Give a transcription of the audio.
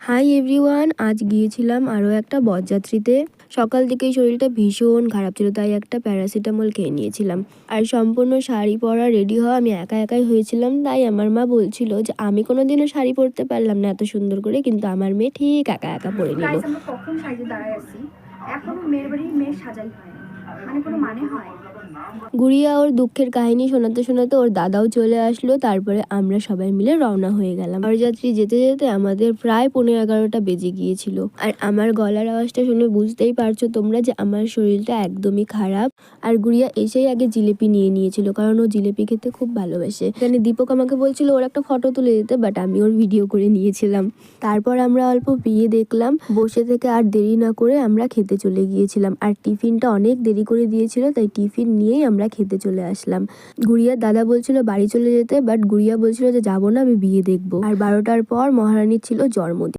Hi everyone, আজ গিয়েছিলাম আরও একটা বরযাত্রীতে। সকাল থেকেই শরীরটা ভীষণ খারাপ ছিল, তাই একটা প্যারাসিটামল খেয়ে নিয়েছিলাম। আর সম্পূর্ণ শাড়ি পরা রেডি হওয়া আমি একা একাই হয়েছিলাম। তাই আমার মা বলছিল যে আমি কোনোদিনও শাড়ি পরতে পারলাম না এত সুন্দর করে, কিন্তু আমার মেয়ে ঠিক একা একা পরে নিল। আমরা কখন সাজে দাঁড়ায় আছি, এখনো মেয়ের বাড়ির মেয়ে সাজাই হয়, মানে কোনো মানে হয়? গুড়িয়া ওর দুঃখের কাহিনী শোনাতে শোনাতে ওর দাদাও চলে আসলো। তারপরে আমরা সবাই মিলে রওনা হয়ে গেলাম। বরযাত্রী যেতে যেতে আমাদের প্রায় 11:30 বেজে গিয়েছিল। আর আমার গলার আওয়াজটা শুনে বুঝতেই পারছো তোমরা যে আমার শরীরটা একদমই খারাপ। আর গুড়িয়া এসেই আগে জিলিপি নিয়ে নিয়েছিল, কারণ ও জিলিপি খেতে খুব ভালোবাসে। এখানে দীপক আমাকে বলছিল ওর একটা ফটো তুলে দিতে, বাট আমি ওর ভিডিও করে নিয়েছিলাম। তারপর আমরা অল্প বিয়ে দেখলাম, বসে থেকে আর দেরি না করে আমরা খেতে চলে গিয়েছিলাম। আর টিফিনটা অনেক দেরি করে দিয়েছিল, তাই টিফিন নিয়েই আমরা খেতে চলে আসলাম। গুড়িয়ার দাদা বলছিল বাড়ি চলে যেতে, বাট গুড়িয়া বলছিল যে যাবো না, আমি বিয়ে দেখবো। আর 12টার পর মহারানীর ছিল জন্মদিন।